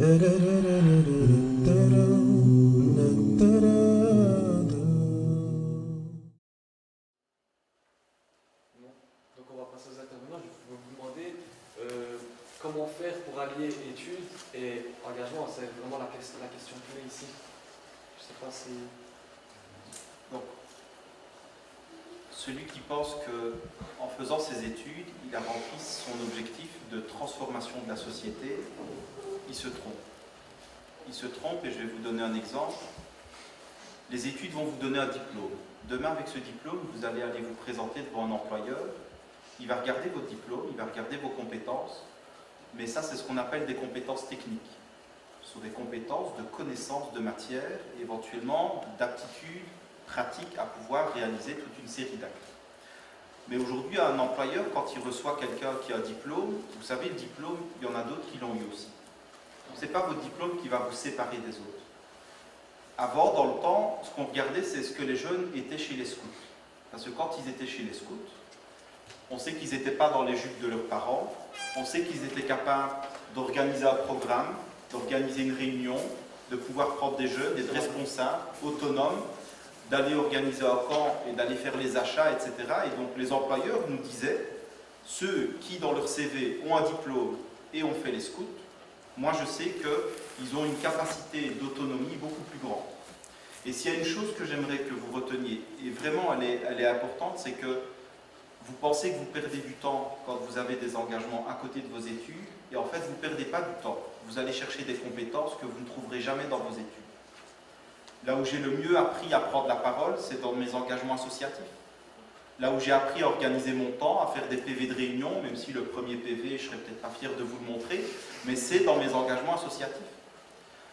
Donc on va passer aux intervenants. Je vais vous demander comment faire pour allier études et engagement. C'est vraiment la question clé ici. Je ne sais pas si... Donc, celui qui pense qu'en faisant ses études, il a rempli son objectif de transformation de la société, il se trompe. Il se trompe et je vais vous donner un exemple. Les études vont vous donner un diplôme. Demain, avec ce diplôme, vous allez aller vous présenter devant un employeur. Il va regarder votre diplôme, il va regarder vos compétences, mais ça, c'est ce qu'on appelle des compétences techniques. Ce sont des compétences de connaissance de matière, éventuellement d'aptitudes pratiques à pouvoir réaliser toute une série d'actes. Mais aujourd'hui, un employeur, quand il reçoit quelqu'un qui a un diplôme, vous savez, le diplôme, il y en a d'autres qui l'ont eu aussi. Ce n'est pas votre diplôme qui va vous séparer des autres. Avant, dans le temps, ce qu'on regardait, c'est ce que les jeunes étaient chez les scouts. Parce que quand ils étaient chez les scouts, on sait qu'ils n'étaient pas dans les jupes de leurs parents, on sait qu'ils étaient capables d'organiser un programme, d'organiser une réunion, de pouvoir prendre des jeunes, d'être responsables, autonomes, d'aller organiser un camp et d'aller faire les achats, etc. Et donc les employeurs nous disaient, ceux qui dans leur CV ont un diplôme et ont fait les scouts, moi je sais qu'ils ont une capacité d'autonomie beaucoup plus grande. Et s'il y a une chose que j'aimerais que vous reteniez, et vraiment elle est importante, c'est que vous pensez que vous perdez du temps quand vous avez des engagements à côté de vos études, et en fait vous ne perdez pas du temps. Vous allez chercher des compétences que vous ne trouverez jamais dans vos études. Là où j'ai le mieux appris à prendre la parole, c'est dans mes engagements associatifs. Là où j'ai appris à organiser mon temps, à faire des PV de réunion, même si le premier PV, je ne serais peut-être pas fier de vous le montrer, mais c'est dans mes engagements associatifs.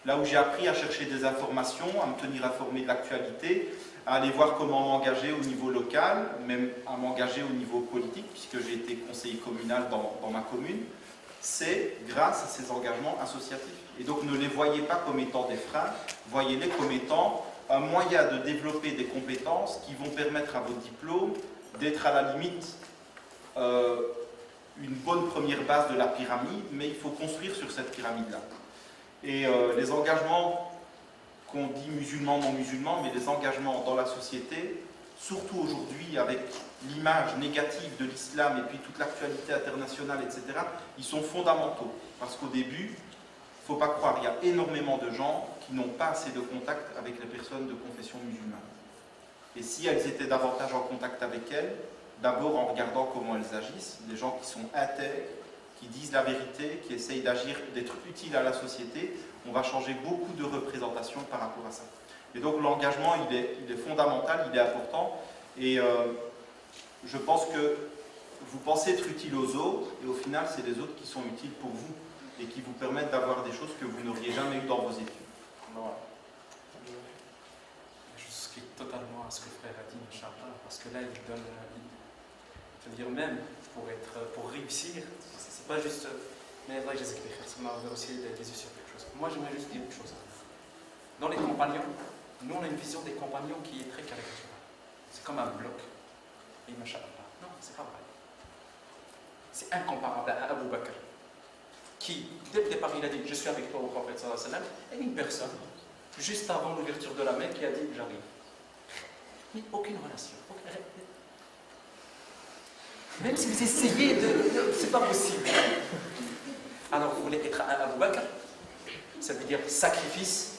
Là où j'ai appris à chercher des informations, à me tenir informé de l'actualité, à aller voir comment m'engager au niveau local, même à m'engager au niveau politique, puisque j'ai été conseiller communal dans ma commune, c'est grâce à ces engagements associatifs. Et donc ne les voyez pas comme étant des freins, voyez-les comme étant un moyen de développer des compétences qui vont permettre à votre diplôme d'être à la limite une bonne première base de la pyramide, mais il faut construire sur cette pyramide-là. Et les engagements qu'on dit musulmans, non musulmans, mais les engagements dans la société, surtout aujourd'hui avec l'image négative de l'islam et puis toute l'actualité internationale, etc., ils sont fondamentaux. Parce qu'au début, il ne faut pas croire, il y a énormément de gens qui n'ont pas assez de contact avec les personnes de confession musulmane. Et si elles étaient davantage en contact avec elles, d'abord en regardant comment elles agissent, des gens qui sont intègres, qui disent la vérité, qui essayent d'agir, d'être utiles à la société, on va changer beaucoup de représentations par rapport à ça. Et donc l'engagement, il est fondamental, il est important, et je pense que vous pensez être utile aux autres, et au final, c'est les autres qui sont utiles pour vous, et qui vous permettent d'avoir des choses que vous n'auriez jamais eues dans vos études. Voilà. Je souscris totalement à ce que le frère a dit, Inch'Allah, parce que là, il donne, je veux dire, même pour réussir, c'est pas juste, mais là, ça m'a ouvert aussi des yeux sur quelque chose. Moi, j'aimerais juste dire une chose. Dans les compagnons, nous, on a une vision des compagnons qui est très caricaturale. C'est comme un bloc. Et Inch'Allah. Non, c'est pas vrai. C'est incomparable à Abu Bakr, qui, dès le départ, il a dit, je suis avec toi au prophète sallallahu alayhi wa sallam, et une personne, juste avant l'ouverture de la Mecque, qui a dit, j'arrive. Mais aucune relation. Même si vous essayez de... c'est pas possible. Alors, vous voulez être un Abu Bakr, ça veut dire sacrifice,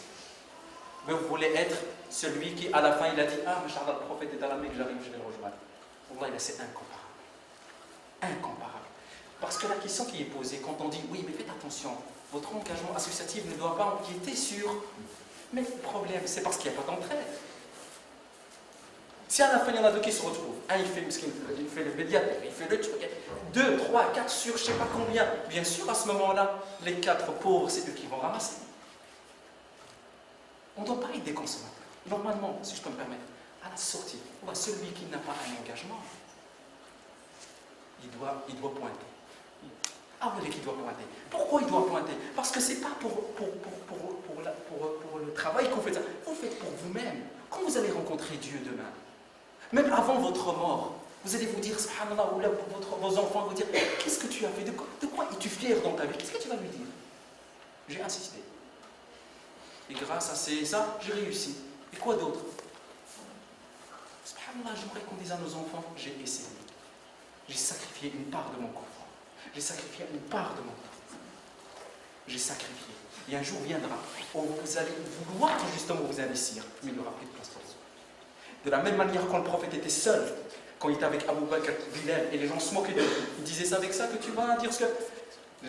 mais vous voulez être celui qui, à la fin, il a dit, ah, Inch'Allah, le prophète est à la Mecque, j'arrive, je vais le rejoindre. Wallah, c'est incomparable. Incomparable. Parce que la question qui est posée, quand on dit, oui, mais faites attention, votre engagement associatif ne doit pas empiéter sur... Mais le problème, c'est parce qu'il n'y a pas d'entraide. Si à la fin, il y en a deux qui se retrouvent, un, il fait le médiateur, il fait le truc, 2, 3, 4 sur je ne sais pas combien, bien sûr, à ce moment-là, les 4 pauvres, c'est eux qui vont ramasser. On ne doit pas être des consommateurs. Normalement, si je peux me permettre, à la sortie, celui qui n'a pas un engagement, il doit pointer. Ah oui, qui doit pointer. Pourquoi il doit pointer? Parce que ce n'est pas pour le travail qu'on fait ça. Vous faites pour vous-même. Quand vous allez rencontrer Dieu demain, même avant votre mort, vous allez vous dire, subhanallah, ou là, vos enfants vont vous dire, qu'est-ce que tu as fait? De quoi es-tu fier dans ta vie? Qu'est-ce que tu vas lui dire? J'ai insisté. Et grâce à ça, j'ai réussi. Et quoi d'autre? Subhanallah, j'aimerais qu'on dise à nos enfants, j'ai essayé. J'ai sacrifié une part de mon confort. J'ai sacrifié une part de mon temps. J'ai sacrifié. Et un jour viendra où vous allez vouloir justement vous investir, mais il n'y aura plus de place pour vous. De la même manière quand le prophète était seul, quand il était avec Abu Bakr, Bilal, et les gens se moquaient de lui, il disait ça avec ça que tu vas dire ce que...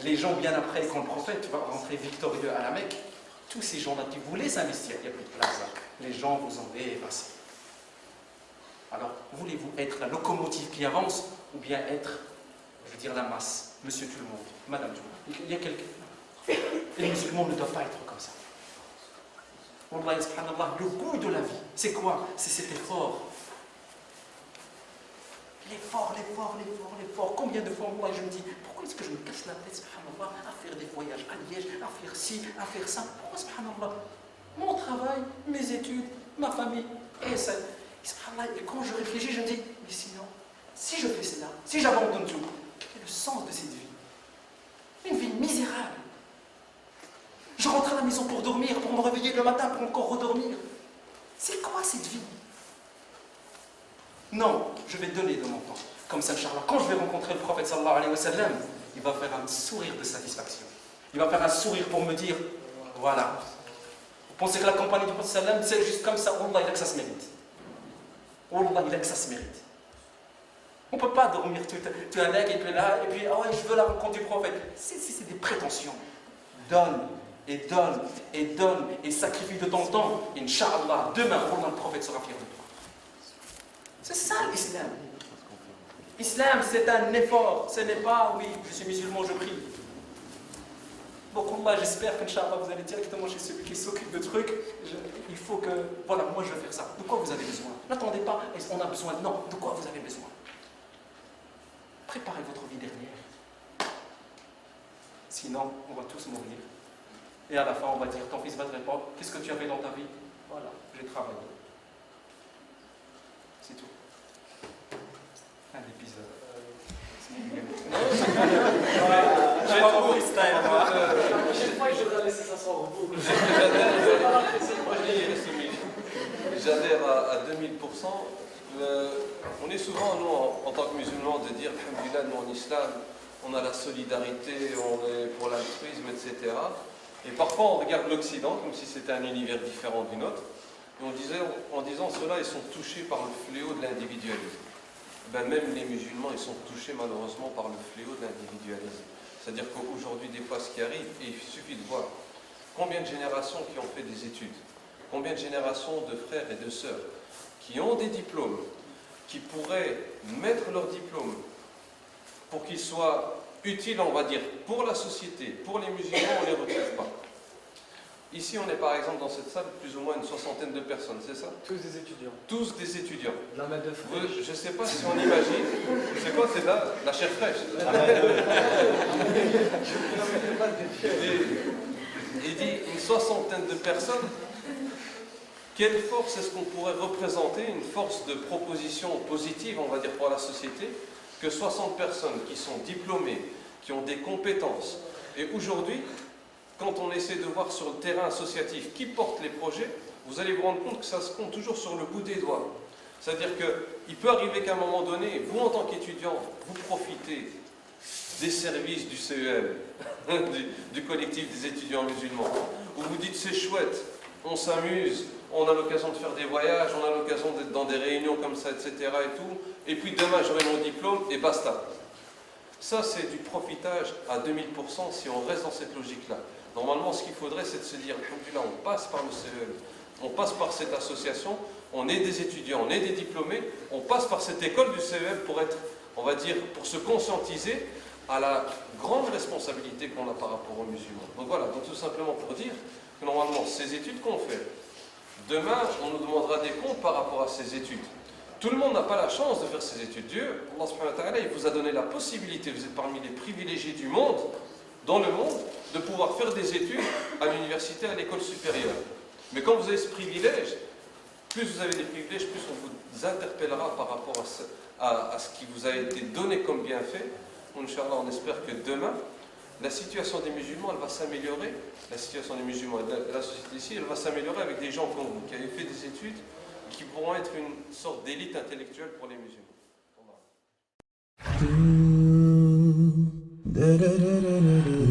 Les gens, bien après, quand le prophète va rentrer victorieux à la Mecque, tous ces gens-là qui voulaient s'investir, il n'y a plus de place. Les gens vous ont effacé. Alors, voulez-vous être la locomotive qui avance ou bien être, je veux dire, la masse, monsieur tout le monde, madame tout le monde? Il y a quelqu'un. Et les musulmans ne doivent pas être comme ça. Wallah, subhanallah, le goût de la vie, c'est quoi? C'est cet effort. L'effort, l'effort, l'effort, l'effort. Combien de fois, moi, je me dis, pourquoi est-ce que je me casse la tête, subhanallah, à faire des voyages à Liège, à faire ci, à faire ça? Pourquoi, subhanallah? Mon travail, mes études, ma famille, et ça. Et quand je réfléchis, je me dis, mais sinon, si je fais cela, si j'abandonne tout, quel est le sens de cette vie? Une vie misérable. Je rentre à la maison pour dormir, pour me réveiller le matin, pour encore redormir. C'est quoi cette vie? Non, je vais donner de mon temps. Comme ça, Inch'Allah, quand je vais rencontrer le prophète sallallahu alayhi wa sallam, il va faire un sourire de satisfaction. Il va faire un sourire pour me dire, voilà. Vous pensez que la compagnie du prophète sallallahu alayhi wa sallam, c'est juste comme ça? Allah, il a que ça se mérite. Allah, il a que ça se mérite. On ne peut pas dormir tout un leg et puis là, et puis, ah ouais, je veux la rencontre du prophète. C'est des prétentions. Donne, et donne, et donne, et sacrifie de ton temps. Inch'Allah, demain, Allah, le prophète sera fier de toi. C'est ça l'islam. L'islam, c'est un effort. Ce n'est pas, oui, je suis musulman, je prie. Donc, Allah, j'espère qu'Inch'Allah, vous allez directement chez celui qui s'occupe de trucs. Il faut que, voilà, moi je vais faire ça. De quoi vous avez besoin? N'attendez pas, on a besoin. Non, de quoi vous avez besoin? Préparez votre vie dernière. Sinon, on va tous mourir. Et à la fin, on va dire, ton fils va te répondre, qu'est-ce que tu as fait dans ta vie? Voilà, j'ai travaillé. C'est tout. Un épisode. J'ai trop freestyle, moi. La prochaine fois, je voudrais laisser ça sans repos. Moi, j'adhère à 2000%. On est souvent, nous, en tant que musulmans, de dire, alhamdoulilah, nous en islam, on a la solidarité, on est pour l'altruisme, etc. Et parfois, on regarde l'Occident comme si c'était un univers différent du nôtre. Et en disant cela, ils sont touchés par le fléau de l'individualisme. Ben, même les musulmans, ils sont touchés malheureusement par le fléau de l'individualisme. C'est-à-dire qu'aujourd'hui, des fois, ce qui arrive, et il suffit de voir combien de générations qui ont fait des études, combien de générations de frères et de sœurs qui ont des diplômes, qui pourraient mettre leurs diplômes pour qu'ils soient utiles, on va dire, pour la société, pour les musulmans, on ne les retrouve pas. Ici, on est par exemple dans cette salle plus ou moins une soixantaine de personnes, c'est ça? Tous des étudiants. Tous des étudiants. De la main de fraîche. Je ne sais pas si on imagine. C'est quoi? C'est la chair fraîche. Il dit une soixantaine de personnes. Quelle force est-ce qu'on pourrait représenter? Une force de proposition positive, on va dire, pour la société, que 60 personnes qui sont diplômées, qui ont des compétences. Et aujourd'hui, quand on essaie de voir sur le terrain associatif qui porte les projets, vous allez vous rendre compte que ça se compte toujours sur le bout des doigts. C'est-à-dire qu'il peut arriver qu'à un moment donné, vous en tant qu'étudiant, vous profitez des services du CEM, du collectif des étudiants musulmans, où vous dites c'est chouette, on s'amuse, on a l'occasion de faire des voyages, on a l'occasion d'être dans des réunions comme ça, etc. et tout, et puis demain j'aurai mon diplôme et basta. Ça c'est du profitage à 2000% si on reste dans cette logique-là. Normalement, ce qu'il faudrait, c'est de se dire, là, on passe par le CEM, on passe par cette association, on est des étudiants, on est des diplômés, on passe par cette école du CEM pour être, on va dire, pour se conscientiser à la grande responsabilité qu'on a par rapport aux musulmans. Donc voilà, donc tout simplement pour dire que normalement, ces études qu'on fait, demain, on nous demandera des comptes par rapport à ces études. Tout le monde n'a pas la chance de faire ces études. Dieu, Allah subhanahu wa ta'ala, il vous a donné la possibilité, vous êtes parmi les privilégiés du monde, dans le monde, de pouvoir faire des études à l'université, à l'école supérieure. Mais quand vous avez ce privilège, plus vous avez des privilèges, plus on vous interpellera par rapport à ce qui vous a été donné comme bienfait. Inch'Allah, on espère que demain, la situation des musulmans, elle va s'améliorer. La situation des musulmans et de la société ici, elle va s'améliorer avec des gens comme vous, qui avez fait des études, qui pourront être une sorte d'élite intellectuelle pour les musulmans. Da da da da da da.